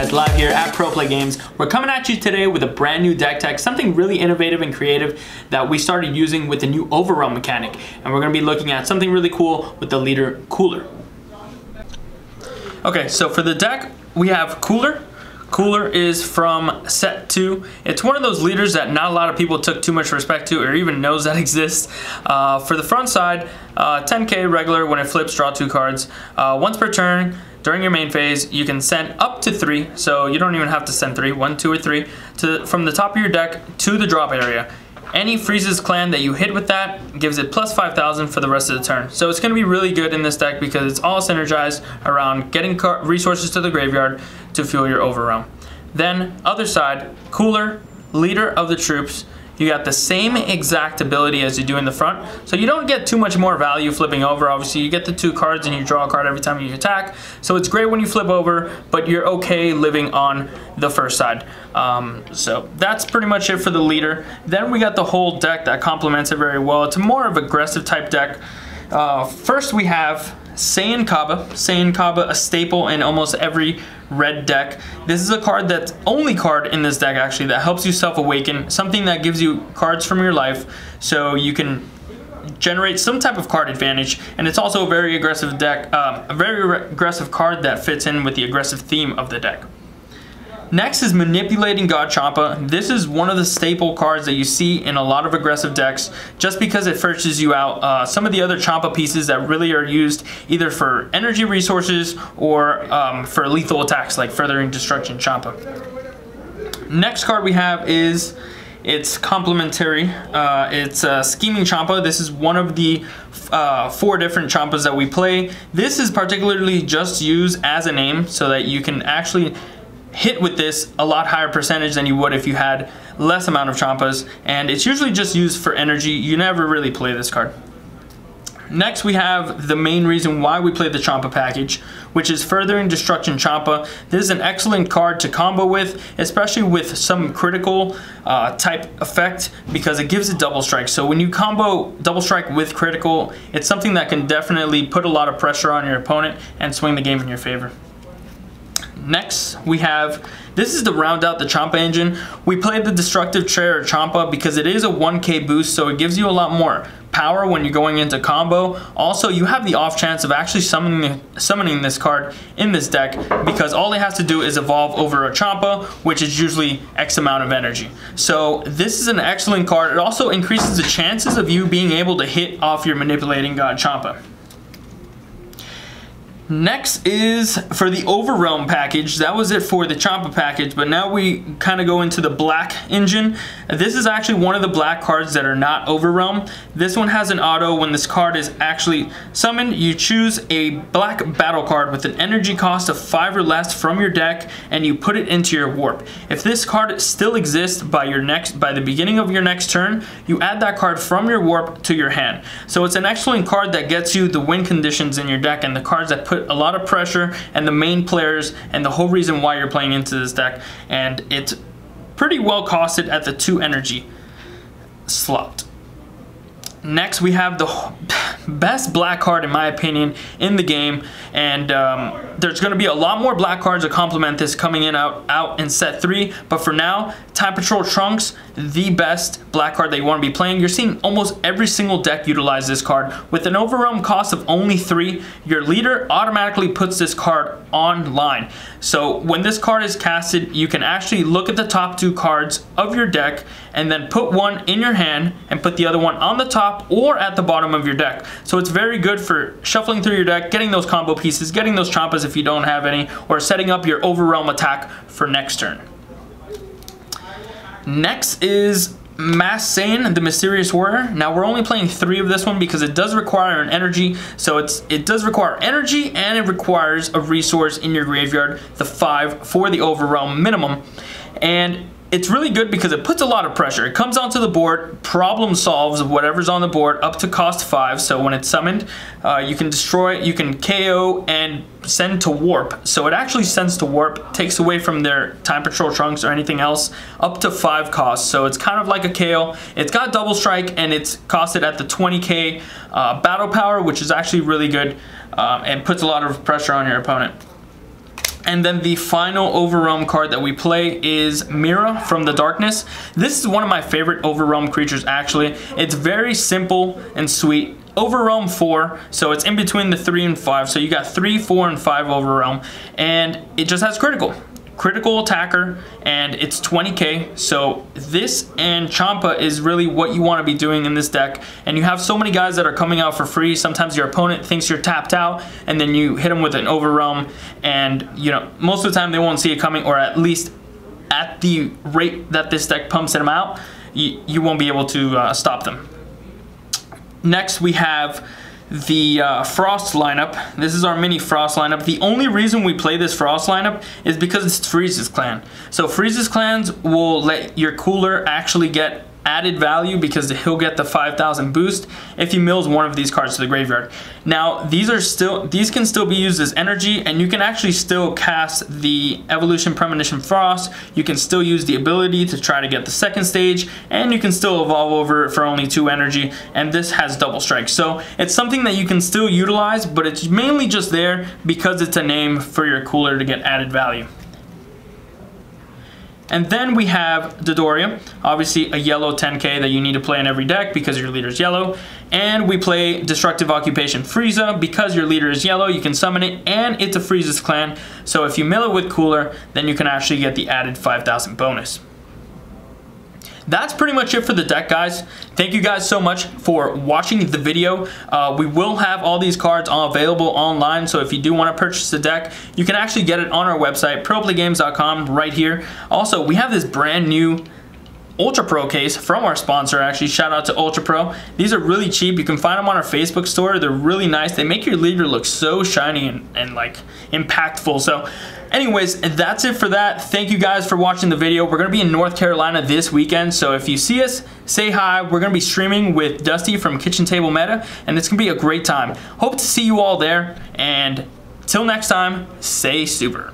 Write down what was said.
guys, live here at Pro Play Games. We're coming at you today with a brand new deck tech, something really innovative and creative that we started using with the new overwhelm mechanic. And we're going to be looking at something really cool with the leader Cooler. Okay, so for the deck, we have Cooler. Cooler is from set 2. It's one of those leaders that not a lot of people took too much respect to or even knows that exists. For the front side, 10k regular. When it flips, draw 2 cards. Once per turn, during your main phase, you can send up to 3, so you don't even have to send 3, 1, 2, or 3, from the top of your deck to the drop area. Any freezes clan that you hit with that gives it plus 5,000 for the rest of the turn. So it's going to be really good in this deck because it's all synergized around getting resources to the graveyard to fuel your overwhelm. Then, other side, Cooler, leader of the troops. You got the same exact ability as you do in the front, so you don't get too much more value flipping over. Obviously, you get the 2 cards and you draw a card every time you attack, so it's great when you flip over, but you're okay living on the first side. So that's pretty much it for the leader. Then we got the whole deck that complements it very well. It's a more of aggressive type deck. First we have Saiyan Kaba, a staple in almost every red deck. This is a card that's only card in this deck actually that helps you self-awaken, something that gives you cards from your life so you can generate some type of card advantage, and it's also a very aggressive deck, a very aggressive card that fits in with the aggressive theme of the deck. Next is Manipulating God Champa. This is one of the staple cards that you see in a lot of aggressive decks just because it forces you out some of the other Champa pieces that really are used either for energy resources or for lethal attacks like Furthering Destruction Champa. Next card we have is, it's complementary. It's Scheming Champa. This is one of the 4 different Champas that we play. This is particularly just used as a name so that you can actually hit with this a lot higher percentage than you would if you had less amount of Champas, and it's usually just used for energy. You never really play this card. Next we have the main reason why we play the Champa package, which is Furthering Destruction Champa. This is an excellent card to combo with, especially with some critical type effect, because it gives it double strike. So when you combo double strike with critical, it's something that can definitely put a lot of pressure on your opponent and swing the game in your favor. Next, we have, this is to round out the Champa engine. We played the Destructive Chair Champa because it is a 1k boost, so it gives you a lot more power when you're going into combo. Also, you have the off chance of actually summoning this card in this deck because all it has to do is evolve over a Champa, which is usually X amount of energy. So this is an excellent card. It also increases the chances of you being able to hit off your Manipulating God Champa. Next is for the Overwhelm package. That was it for the Champa package, but now we kind of go into the black engine. This is actually one of the black cards that are not Overwhelm. This one has an auto. When this card is actually summoned, you choose a black battle card with an energy cost of 5 or less from your deck, and you put it into your warp. If this card still exists by the beginning of your next turn, you add that card from your warp to your hand. So it's an excellent card that gets you the win conditions in your deck and the cards that put a lot of pressure and the main players and the whole reason why you're playing into this deck, and it's pretty well costed at the 2 energy slot. Next we have the best black card in my opinion in the game, and there's going to be a lot more black cards to complement this coming in out in set 3, but for now, Time Patrol Trunks, the best black card that you want to be playing. You're seeing almost every single deck utilize this card. With an overwhelm cost of only 3, your leader automatically puts this card online. So when this card is casted, you can actually look at the top 2 cards of your deck and then put one in your hand and put the other one on the top or at the bottom of your deck. So it's very good for shuffling through your deck, getting those combo pieces, getting those Champas if you don't have any, or setting up your overwhelm attack for next turn. Next is Mass Saiyan, the Mysterious Warrior. Now we're only playing 3 of this one because it does require an energy. So it does require energy and it requires a resource in your graveyard, the 5 for the overwhelm minimum. And it's really good because it puts a lot of pressure. It comes onto the board, problem solves whatever's on the board up to cost 5. So when it's summoned, you can destroy, you can KO and send to warp. So it actually sends to warp, takes away from their Time Patrol Trunks or anything else, up to 5 cost. So it's kind of like a KO. It's got double strike and it's costed at the 20k battle power, which is actually really good and puts a lot of pressure on your opponent. And then the final Overwhelm card that we play is Mira from the Darkness. This is one of my favorite Overwhelm creatures, actually. It's very simple and sweet. Overwhelm 4, so it's in between the 3 and 5. So you got 3, 4, and 5 Overwhelm. And it just has critical attacker, and it's 20k. So this and Champa is really what you want to be doing in this deck. And you have so many guys that are coming out for free. Sometimes your opponent thinks you're tapped out, and then you hit them with an Overwhelm, and you know, most of the time they won't see it coming, or at least at the rate that this deck pumps them out, you won't be able to stop them. Next we have the Frost lineup. This is our mini Frost lineup. The only reason we play this Frost lineup is because it's Freeze's clan. So Freeze's clans will let your cooler actually get added value because he'll get the 5,000 boost if he mills one of these cards to the graveyard. Now these can still be used as energy, and you can actually still cast the Evolution Premonition Frost. You can still use the ability to try to get the second stage, and you can still evolve over for only 2 energy, and this has double strike. So it's something that you can still utilize, but it's mainly just there because it's a name for your cooler to get added value. And then we have Dodoria, obviously a yellow 10k that you need to play in every deck because your leader is yellow. And we play Destructive Occupation Frieza because your leader is yellow, you can summon it, and it's a Frieza's clan. So if you mill it with cooler, then you can actually get the added 5,000 bonus. That's pretty much it for the deck, guys. Thank you guys so much for watching the video. We will have all these cards available online, so if you do want to purchase the deck, you can actually get it on our website, proplaygames.com, right here. Also, we have this brand new Ultra Pro case from our sponsor, actually. Shout out to Ultra Pro. These are really cheap. You can find them on our Facebook store. They're really nice. They make your leader look so shiny and like impactful. So anyways, that's it for that. Thank you guys for watching the video. We're going to be in North Carolina this weekend, so if you see us, say hi. We're going to be streaming with Dusty from Kitchen Table Meta, and it's going to be a great time. Hope to see you all there, and till next time, stay super.